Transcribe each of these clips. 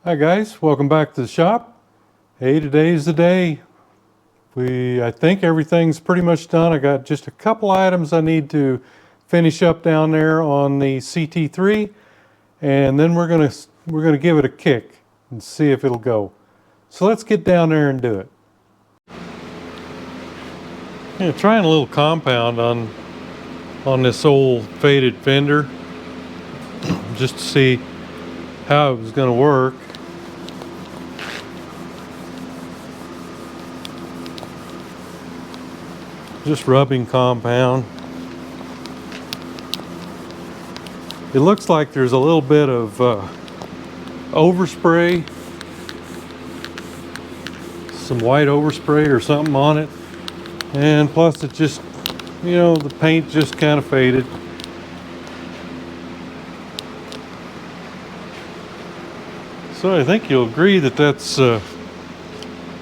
Hi guys, welcome back to the shop. Hey, today's the day. I think everything's pretty much done. I got just a couple items I need to finish up down there on the CT-3, and then we're gonna give it a kick and see if it'll go. So let's get down there and do it. Yeah, trying a little compound on this old faded fender just to see how it was gonna work. Just rubbing compound. It looks like there's a little bit of overspray, some white overspray or something on it, and plus it just, the paint just kind of faded. So I think you'll agree that that's a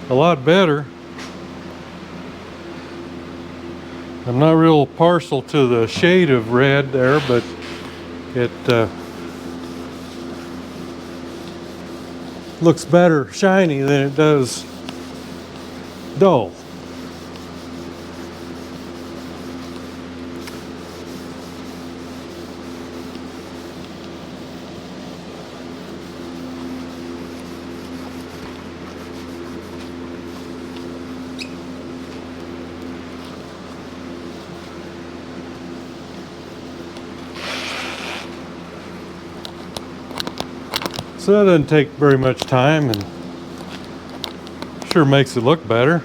lot better. I'm not real partial to the shade of red there, but it looks better shiny than it does dull. So that doesn't take very much time and sure makes it look better.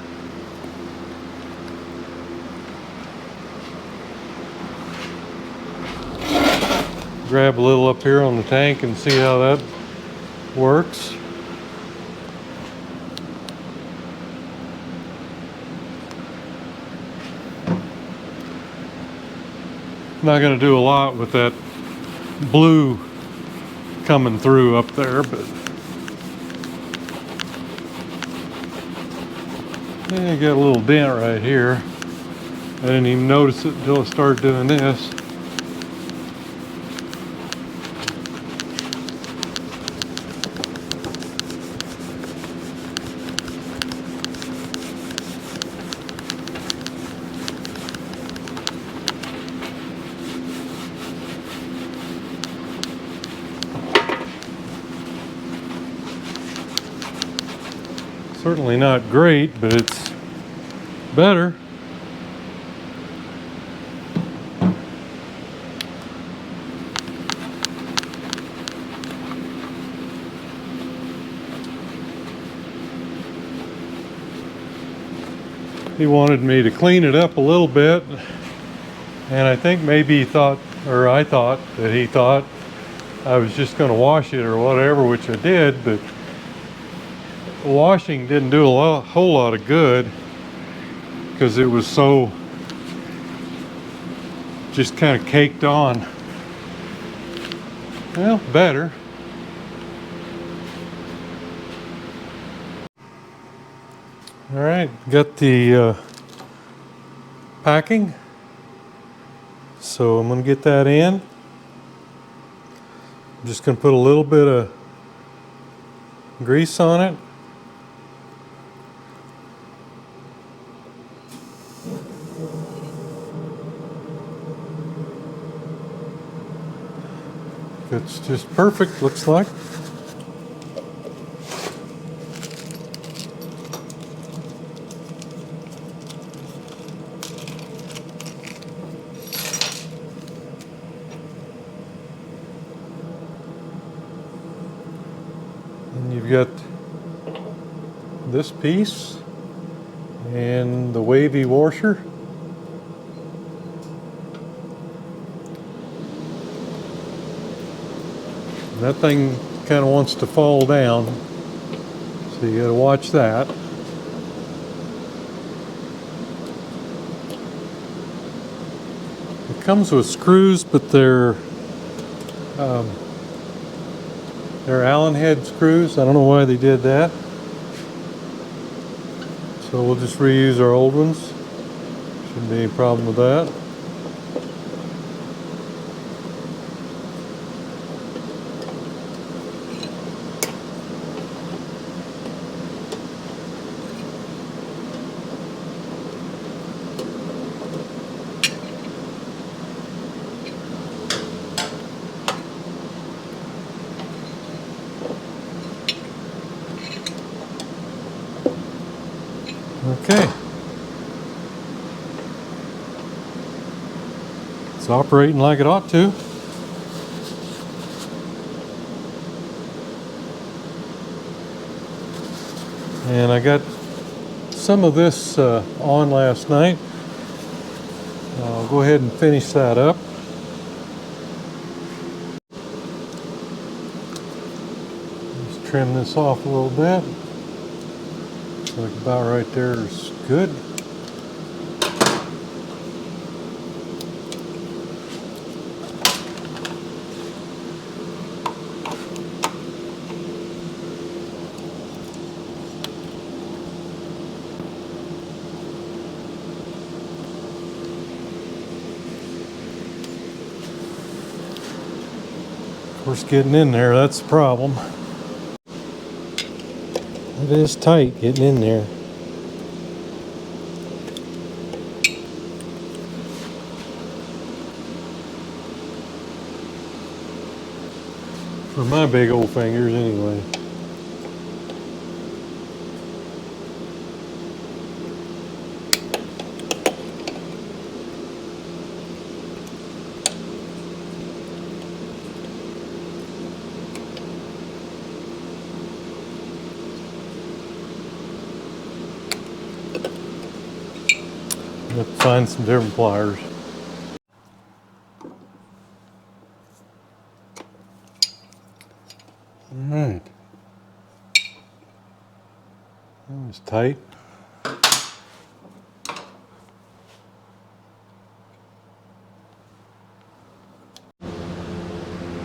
Grab a little up here on the tank and see how that works. Not going to do a lot with that blue coming through up there, but yeah, got a little dent right here. I didn't even notice it until I started doing this. Certainly not great, but it's better. He wanted me to clean it up a little bit, and I think maybe he thought, or I thought that he thought I was just going to wash it or whatever, which I did, but washing didn't do a whole lot of good because it was so just kind of caked on. Well, better. All right, got the packing, so I'm going to get that in. I'm just going to put a little bit of grease on it. It's just perfect, looks like. And you've got this piece and the wavy washer. That thing kind of wants to fall down, so you got to watch that. It comes with screws, but they're Allen head screws. I don't know why they did that. So we'll just reuse our old ones. Shouldn't be any problem with that. Okay. It's operating like it ought to. And I got some of this on last night. I'll go ahead and finish that up. Just trim this off a little bit. Like about right there is good. Of course, getting in there, that's the problem. It is tight getting in there. For my big old fingers, anyway. I have to find some different pliers. Alright. That was tight.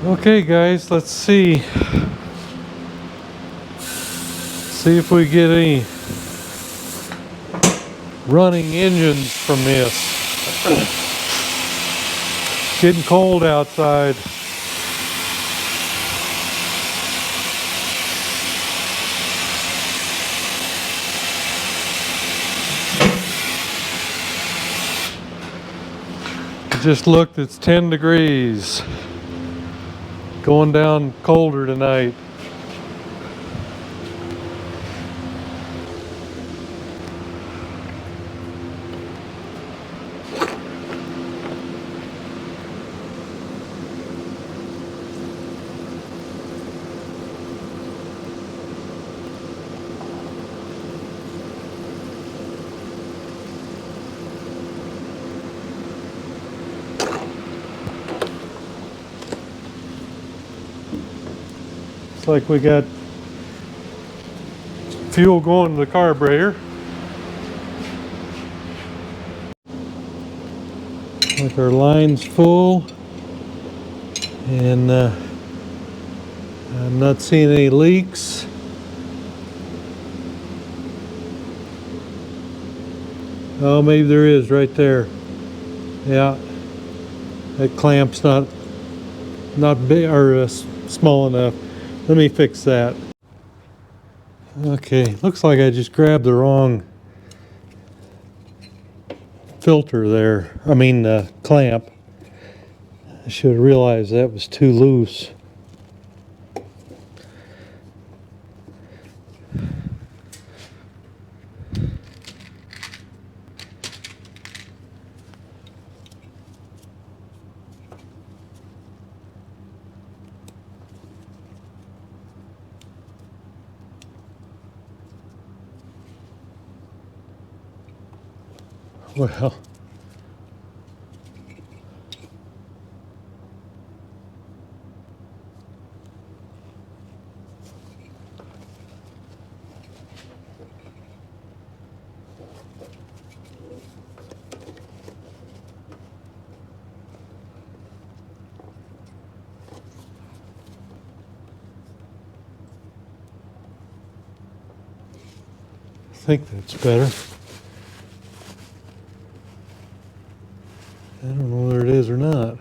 Okay guys, let's see. See if we get any running engines from this. Getting cold outside. Just looked, it's 10 degrees. Going down colder tonight. Looks like we got fuel going to the carburetor. Like our line's full, and I'm not seeing any leaks. Oh, maybe there is right there. Yeah, that clamp's not big or small enough. Let me fix that. Okay, looks like I just grabbed the wrong filter there. I mean clamp. I should have realized that was too loose. Well, I think that's better. I don't know whether it is or not.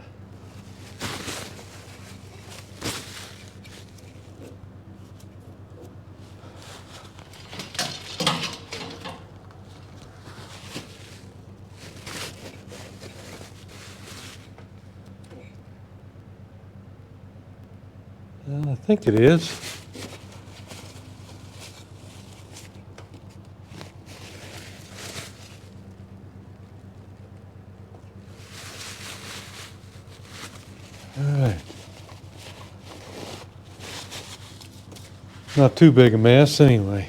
I think it is. Not too big a mess anyway.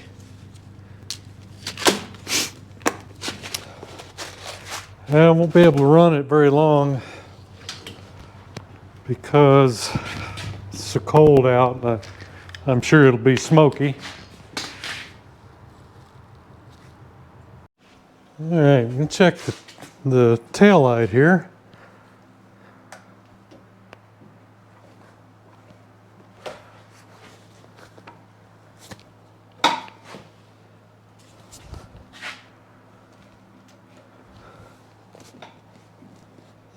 I won't be able to run it very long because it's so cold out, and I'm sure it'll be smoky. All right, we're gonna check the tail light here.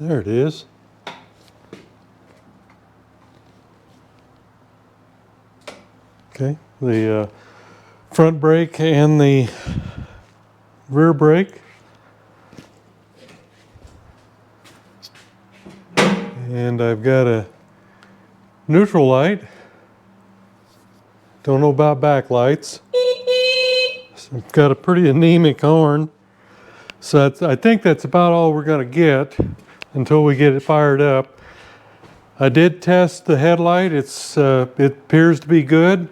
There it is. Okay, the front brake and the rear brake. And I've got a neutral light. Don't know about backlights. So I've got a pretty anemic horn. So I think that's about all we're going to get until we get it fired up. I did test the headlight. It appears to be good,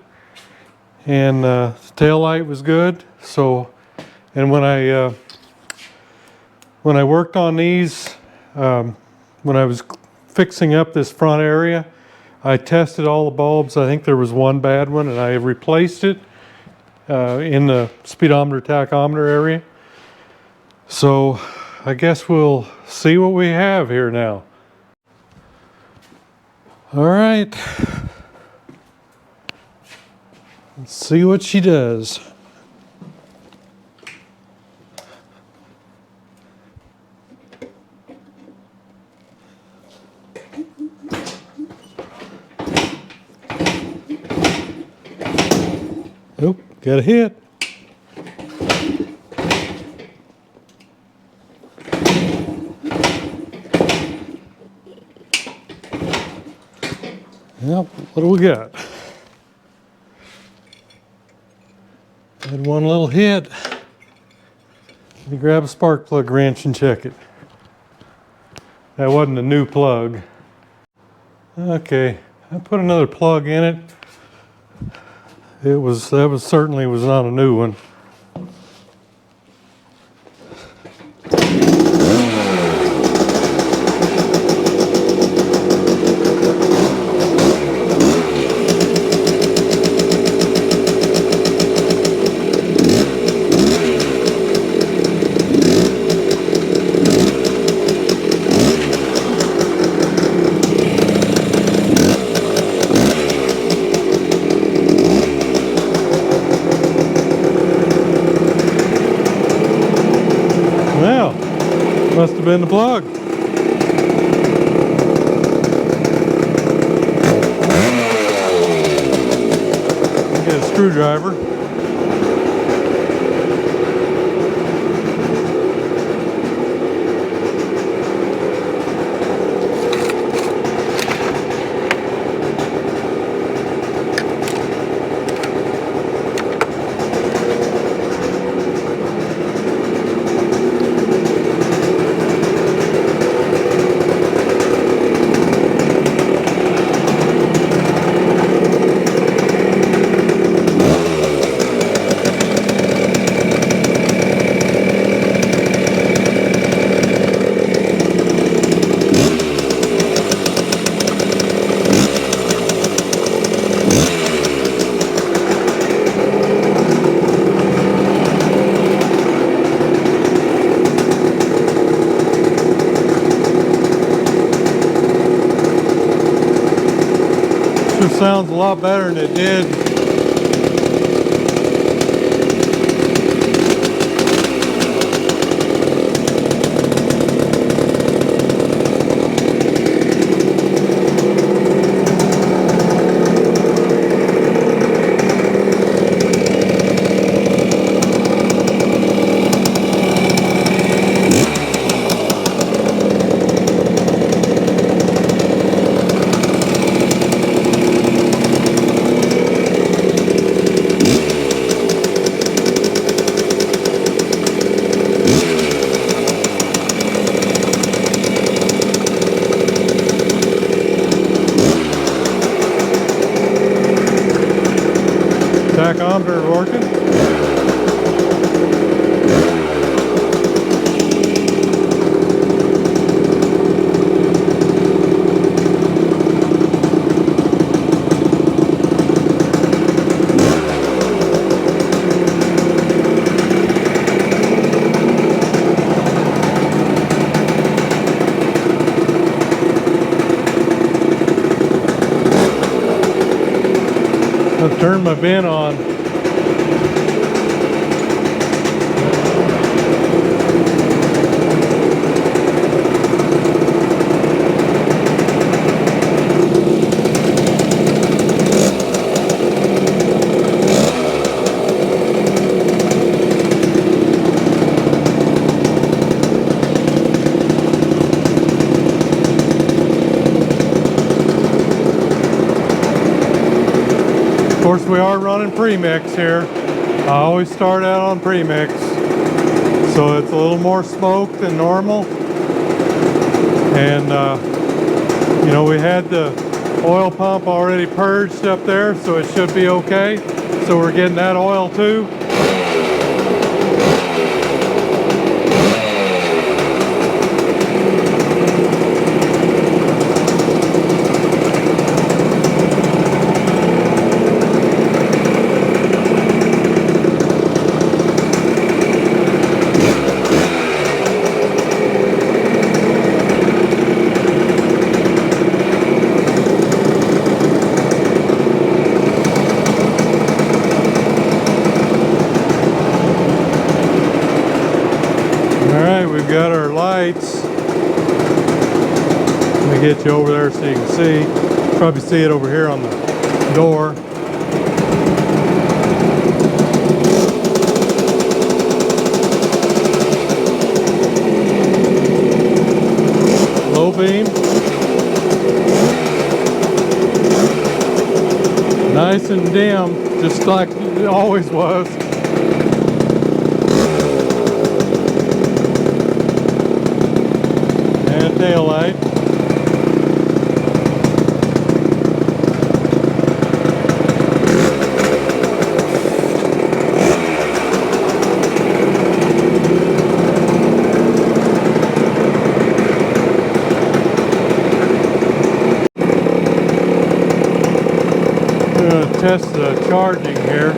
and the tail light was good. So, and when I worked on these, when I was fixing up this front area, I tested all the bulbs. I think there was one bad one, and I replaced it in the speedometer tachometer area. So I guess we'll see what we have here now. All right. Let's see what she does. Oh, got a hit. Yep, what do we got? Had one little hit. Let me grab a spark plug wrench and check it. That wasn't a new plug. Okay, I put another plug in it. That certainly was not a new one. Must have been the plug. Get a screwdriver. Sure sounds a lot better than it did. Tachometer working. I've turned my bin on. Of course, we are running premix here. I always start out on premix, so it's a little more smoke than normal. And you know, we had the oil pump already purged up there, so it should be okay. So we're getting that oil too. We've got our lights. Let me get you over there so you can see. Probably see it over here on the door. Low beam. Nice and dim, just like it always was. Tail light. I'm going to test the charging here.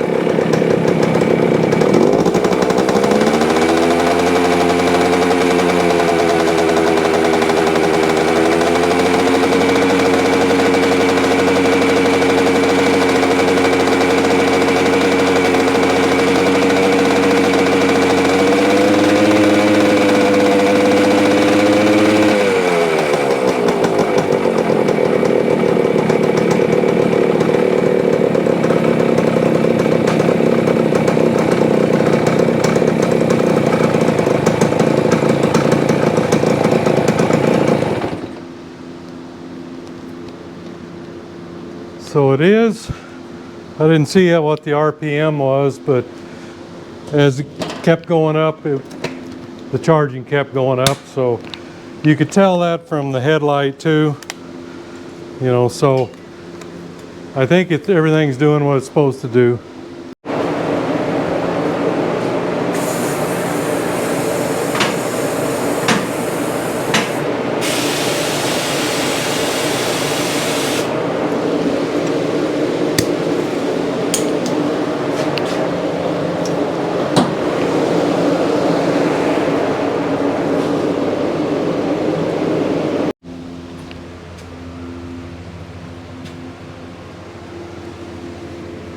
So it is. I didn't see what the RPM was, but as it kept going up, the charging kept going up. So you could tell that from the headlight too. You know, so I think everything's doing what it's supposed to do.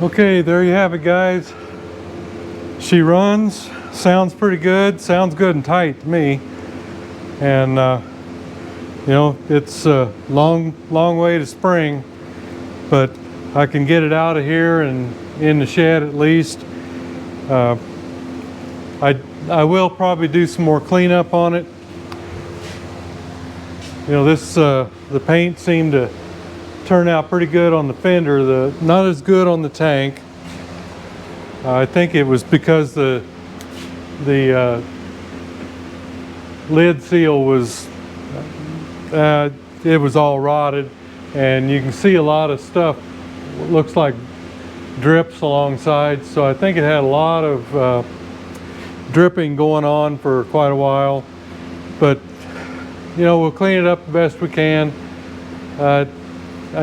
Okay, there you have it, guys. She runs, sounds pretty good, sounds good and tight to me. And you know, it's a long way to spring, but I can get it out of here and in the shed at least. I will probably do some more cleanup on it. You know, this the paint seemed to turn out pretty good on the fender, not as good on the tank. I think it was because the lid seal was it was all rotted, and you can see a lot of stuff looks like drips alongside, so I think it had a lot of dripping going on for quite a while. But you know, we'll clean it up the best we can. I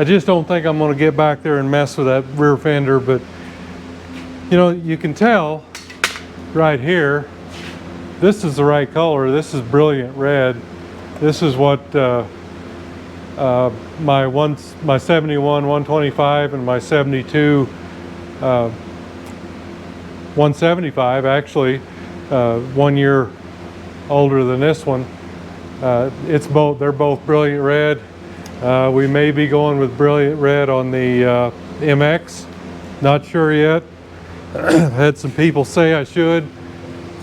just don't think I'm going to get back there and mess with that rear fender, but you know, you can tell right here, this is the right color. This is brilliant red. This is what my 71 125 and my 72 175, actually 1 year older than this one. They're both brilliant red. We may be going with brilliant red on the MX. Not sure yet. I've had some people say I should,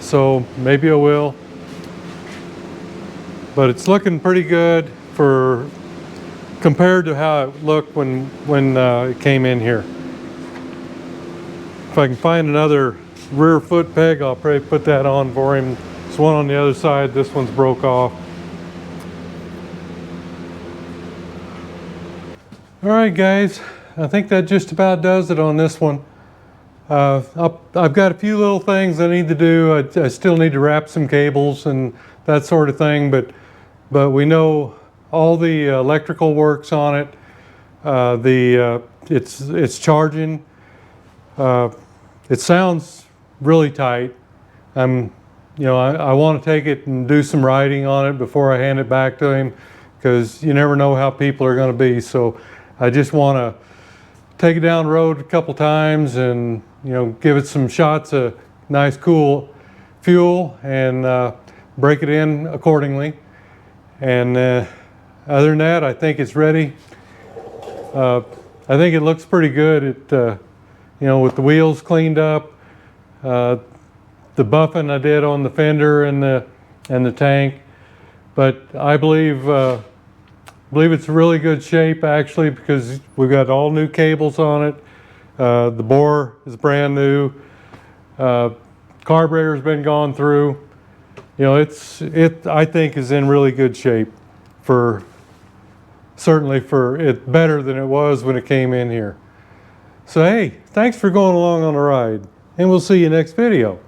so maybe I will. But it's looking pretty good for compared to how it looked when it came in here. If I can find another rear foot peg, I'll probably put that on for him. There's one on the other side. This one's broke off. All right, guys. I think that just about does it on this one. I've got a few little things I need to do. I still need to wrap some cables and that sort of thing, but we know all the electrical works on it. It's charging. It sounds really tight. You know, I want to take it and do some writing on it before I hand it back to him, because you never know how people are going to be. So I just want to take it down the road a couple times and, you know, give it some shots of nice cool fuel and break it in accordingly. And other than that, I think it's ready. I think it looks pretty good. You know, with the wheels cleaned up, the buffing I did on the fender and the tank. But I believe it's really good shape, actually, because we've got all new cables on it. The bore is brand new. Carburetor's been gone through. You know, I think is in really good shape certainly for it, better than it was when it came in here. So hey, thanks for going along on the ride, and we'll see you next video.